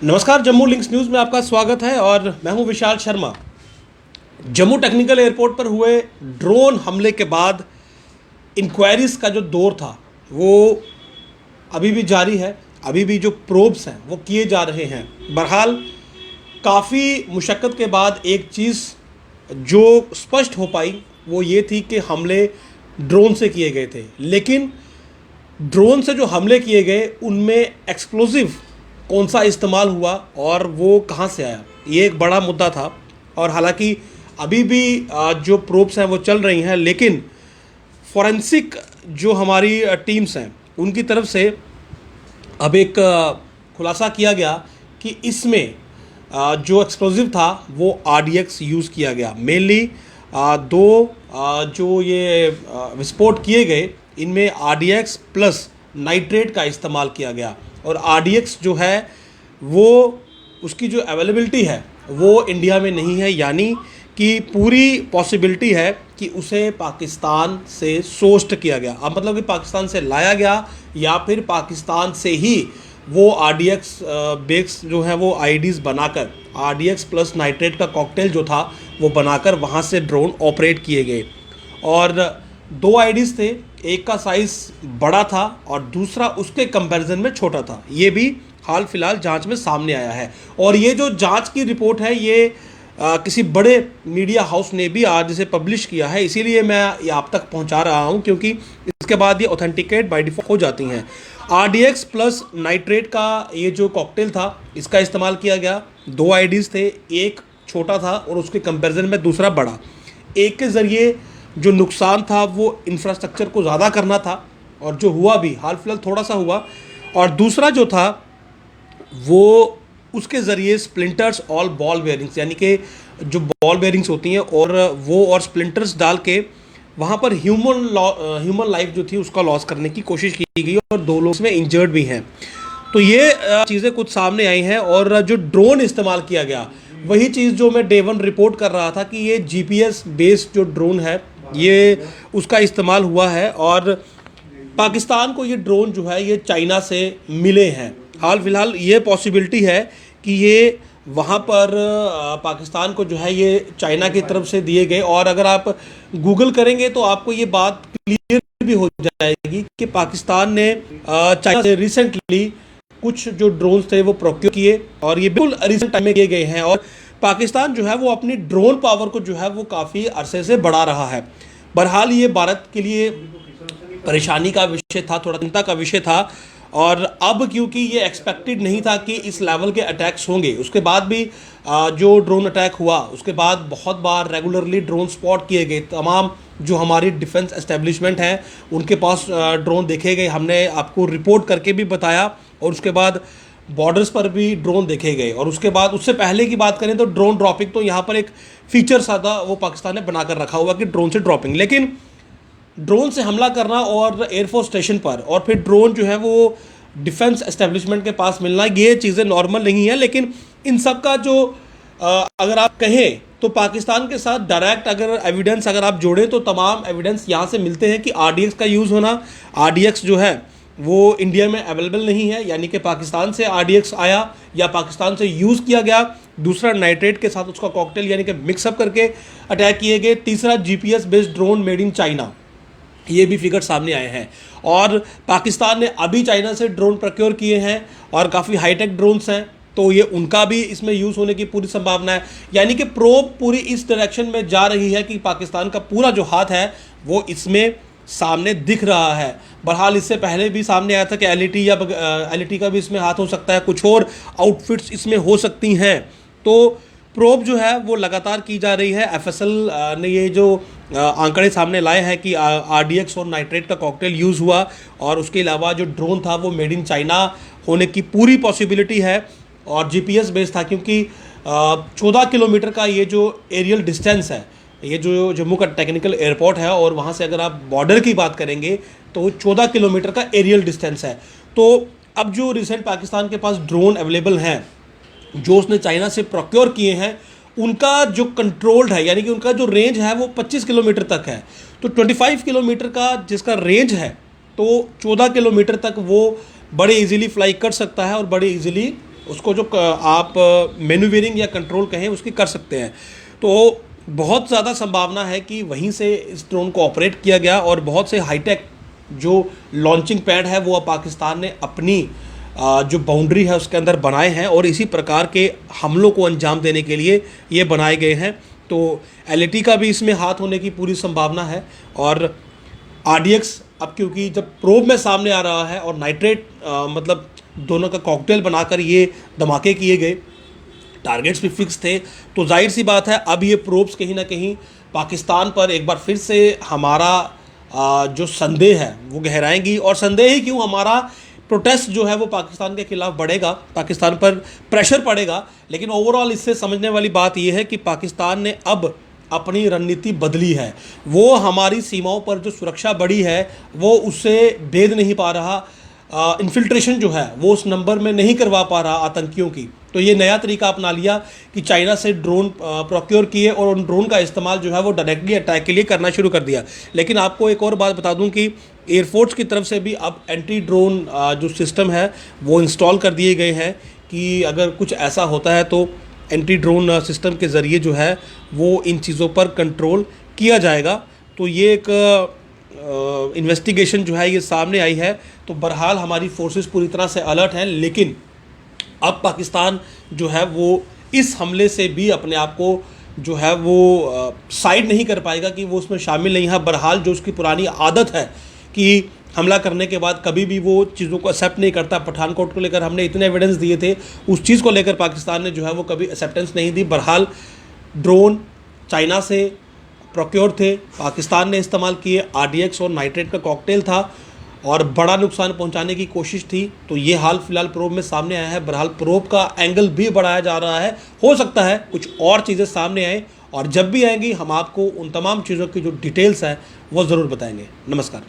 नमस्कार, Jammu links news में आपका स्वागत है और मैं हूं विशाल शर्मा। जम्मू टेक्निकल एयरपोर्ट पर हुए ड्रोन हमले के बाद इंक्वायरीज का जो दौर था वो अभी भी जारी है। अभी भी जो प्रोब्स हैं वो किए जा रहे हैं। बहरहाल काफ़ी मुशक्क़त के बाद एक चीज़ जो स्पष्ट हो पाई वो ये थी कि हमले ड्रोन से किए गए थे, लेकिन ड्रोन से जो हमले किए गए उनमें एक्सप्लोसिव कौन सा इस्तेमाल हुआ और वो कहाँ से आया, ये एक बड़ा मुद्दा था। और हालांकि अभी भी जो प्रोब्स हैं वो चल रही हैं, लेकिन फॉरेंसिक जो हमारी टीम्स हैं उनकी तरफ से अब एक खुलासा किया गया कि इसमें जो एक्सप्लोसिव था वो RDX यूज़ किया गया। मेनली दो जो ये विस्फोट किए गए इनमें RDX प्लस नाइट्रेट का इस्तेमाल किया गया। और RDX जो है वो उसकी जो अवेलेबिलिटी है वो इंडिया में नहीं है, यानी कि पूरी पॉसिबिलिटी है कि उसे पाकिस्तान से सोर्स्ड किया गया। अब मतलब कि पाकिस्तान से लाया गया या फिर पाकिस्तान से ही वो RDX बेक्स जो है वो IEDs बनाकर RDX प्लस नाइट्रेट का कॉकटेल जो था वो बनाकर वहाँ से ड्रोन ऑपरेट किए गए। और दो IEDs थे, एक का साइज़ बड़ा था और दूसरा उसके कंपैरिजन में छोटा था। ये भी हाल फिलहाल जांच में सामने आया है। और ये जो जांच की रिपोर्ट है ये किसी बड़े मीडिया हाउस ने भी आज इसे पब्लिश किया है, इसीलिए मैं ये आप तक पहुंचा रहा हूं, क्योंकि इसके बाद ये ऑथेंटिकेट बाय डिफॉल्ट हो जाती हैं। RDX प्लस नाइट्रेट का ये जो कॉकटेल था इसका इस्तेमाल किया गया। दो IEDs थे, एक छोटा था और उसके कंपैरिजन में दूसरा बड़ा। एक के ज़रिए जो नुकसान था वो इंफ्रास्ट्रक्चर को ज़्यादा करना था और जो हुआ भी हाल फिलहाल थोड़ा सा हुआ। और दूसरा जो था वो उसके ज़रिए स्प्लिंटर्स ऑल बॉल बेयरिंग्स, यानी कि जो बॉल बेयरिंग्स होती हैं और वो और स्प्लिंटर्स डाल के वहाँ पर ह्यूमन लाइफ जो थी उसका लॉस करने की कोशिश की गई और दो लोग इसमें इंजर्ड भी हैं। तो ये चीज़ें कुछ सामने आई हैं। और जो ड्रोन इस्तेमाल किया गया वही चीज़ जो मैं डे वन रिपोर्ट कर रहा था कि ये GPS बेस्ड जो ड्रोन है ये उसका इस्तेमाल हुआ है। और पाकिस्तान को ये ड्रोन जो है ये चाइना से मिले हैं। हाल फिलहाल ये पॉसिबिलिटी है कि ये वहाँ पर पाकिस्तान को जो है ये चाइना की तरफ से दिए गए। और अगर आप गूगल करेंगे तो आपको ये बात क्लियर भी हो जाएगी कि पाकिस्तान ने चाइना से रिसेंटली कुछ जो ड्रोन्स थे वो प्रोक्योर किए और ये बिल्कुल रिसेंट टाइम में किए गए हैं। और पाकिस्तान जो है वो अपनी ड्रोन पावर को जो है वो काफ़ी अरसे से बढ़ा रहा है। बहरहाल ये भारत के लिए परेशानी का विषय था, थोड़ा चिंता का विषय था। और अब क्योंकि ये एक्सपेक्टेड नहीं था कि इस लेवल के अटैक्स होंगे, उसके बाद भी जो ड्रोन अटैक हुआ उसके बाद बहुत बार रेगुलरली ड्रोन स्पॉट किए गए। तमाम जो हमारी डिफेंस एस्टेब्लिशमेंट हैं उनके पास ड्रोन देखे गए, हमने आपको रिपोर्ट करके भी बताया। और उसके बाद बॉर्डर्स पर भी ड्रोन देखे गए। और उसके बाद उससे पहले की बात करें तो ड्रोन ड्रॉपिंग, तो यहाँ पर एक फीचर सादा वो पाकिस्तान ने बनाकर रखा हुआ कि ड्रोन से ड्रॉपिंग, लेकिन ड्रोन से हमला करना और एयरफोर्स स्टेशन पर और फिर ड्रोन जो है वो डिफेंस एस्टेब्लिशमेंट के पास मिलना, ये चीज़ें नॉर्मल नहीं है। लेकिन इन सब का जो अगर आप कहें तो पाकिस्तान के साथ डायरेक्ट अगर एविडेंस अगर आप जोड़ें तो तमाम एविडेंस यहाँ से मिलते हैं कि RDX का यूज़ होना। RDX जो है वो इंडिया में अवेलेबल नहीं है, यानी कि पाकिस्तान से RDX आया या पाकिस्तान से यूज़ किया गया। दूसरा नाइट्रेट के साथ उसका कॉकटेल यानी कि मिक्सअप करके अटैक किए गए। तीसरा GPS based drone made in China, ये भी फिगर सामने आए हैं। और पाकिस्तान ने अभी चाइना से ड्रोन प्रोक्योर किए हैं और काफ़ी हाईटेक ड्रोन्स हैं, तो ये उनका भी इसमें यूज़ होने की पूरी संभावना है। यानी कि प्रोब पूरी इस डायरेक्शन में जा रही है कि पाकिस्तान का पूरा जो हाथ है वो इसमें सामने दिख रहा है। बहरहाल इससे पहले भी सामने आया था कि LET का भी इसमें हाथ हो सकता है, कुछ और आउटफिट्स इसमें हो सकती हैं। तो प्रोब जो है वो लगातार की जा रही है। FSL ने ये जो आंकड़े सामने लाए हैं कि RDX और नाइट्रेट का कॉकटेल यूज़ हुआ और उसके अलावा जो ड्रोन था वो मेड इन चाइना होने की पूरी पॉसिबिलिटी है। और GPS बेस्ड था क्योंकि 14 किलोमीटर का ये जो एरियल डिस्टेंस है, ये जो जम्मू का टेक्निकल एयरपोर्ट है और वहाँ से अगर आप बॉर्डर की बात करेंगे तो 14 किलोमीटर का एरियल डिस्टेंस है। तो अब जो रिसेंट पाकिस्तान के पास ड्रोन अवेलेबल हैं जो उसने चाइना से प्रोक्योर किए हैं, उनका जो कंट्रोल्ड है यानी कि उनका जो रेंज है वो 25 किलोमीटर तक है। तो 25 किलोमीटर का जिसका रेंज है तो 14 किलोमीटर तक वो बड़े इजीली फ्लाई कर सकता है और बड़े इजीली उसको जो आप मैन्यूवरिंग या कंट्रोल कहें उसकी कर सकते हैं। तो बहुत ज़्यादा संभावना है कि वहीं से इस ड्रोन को ऑपरेट किया गया और बहुत से हाईटेक जो लॉन्चिंग पैड है वो अब पाकिस्तान ने अपनी जो बाउंड्री है उसके अंदर बनाए हैं और इसी प्रकार के हमलों को अंजाम देने के लिए ये बनाए गए हैं। तो LAT का भी इसमें हाथ होने की पूरी संभावना है। और RDX अब क्योंकि जब प्रोब में सामने आ रहा है और नाइट्रेट मतलब दोनों का कॉकटेल बनाकर ये धमाके किए गए, टारगेट्स भी फिक्स थे, तो जाहिर सी बात है अब ये प्रोब्स कहीं ना कहीं पाकिस्तान पर एक बार फिर से हमारा जो संदेह है वो गहराएंगी। और संदेह ही क्यों, हमारा प्रोटेस्ट जो है वो पाकिस्तान के खिलाफ बढ़ेगा, पाकिस्तान पर प्रेशर पड़ेगा। लेकिन ओवरऑल इससे समझने वाली बात यह है कि पाकिस्तान ने अब अपनी रणनीति बदली है। वो हमारी सीमाओं पर जो सुरक्षा बढ़ी है वो उससे भेद नहीं पा रहा, इन्फिल्ट्रेशन जो है वो उस नंबर में नहीं करवा पा रहा आतंकियों की। तो ये नया तरीका अपना लिया कि चाइना से ड्रोन प्रोक्योर किए और उन ड्रोन का इस्तेमाल जो है वो डायरेक्टली अटैक के लिए करना शुरू कर दिया। लेकिन आपको एक और बात बता दूं कि एयरफोर्स की तरफ से भी अब एंटी ड्रोन जो सिस्टम है वो इंस्टॉल कर दिए गए हैं कि अगर कुछ ऐसा होता है तो एंटी ड्रोन सिस्टम के ज़रिए जो है वो इन चीज़ों पर कंट्रोल किया जाएगा। तो ये एक इन्वेस्टिगेशन जो है ये सामने आई है। तो बहरहाल हमारी फोर्सेस पूरी तरह से अलर्ट हैं, लेकिन अब पाकिस्तान जो है वो इस हमले से भी अपने आप को जो है वो साइड नहीं कर पाएगा कि वो उसमें शामिल नहीं है। बहरहाल जो उसकी पुरानी आदत है कि हमला करने के बाद कभी भी वो चीज़ों को एक्सेप्ट नहीं करता। पठानकोट को लेकर हमने इतने एविडेंस दिए थे, उस चीज़ को लेकर पाकिस्तान ने जो है वो कभी एक्सेप्टेंस नहीं दी। बहरहाल ड्रोन चाइना से प्रोक्योर थे, पाकिस्तान ने इस्तेमाल किए, RDX और नाइट्रेट का कॉकटेल था और बड़ा नुकसान पहुंचाने की कोशिश थी। तो ये हाल फिलहाल प्रोब में सामने आया है। बहरहाल प्रोब का एंगल भी बढ़ाया जा रहा है, हो सकता है कुछ और चीज़ें सामने आए और जब भी आएंगी हम आपको उन तमाम चीज़ों की जो डिटेल्स है वो ज़रूर बताएंगे। नमस्कार।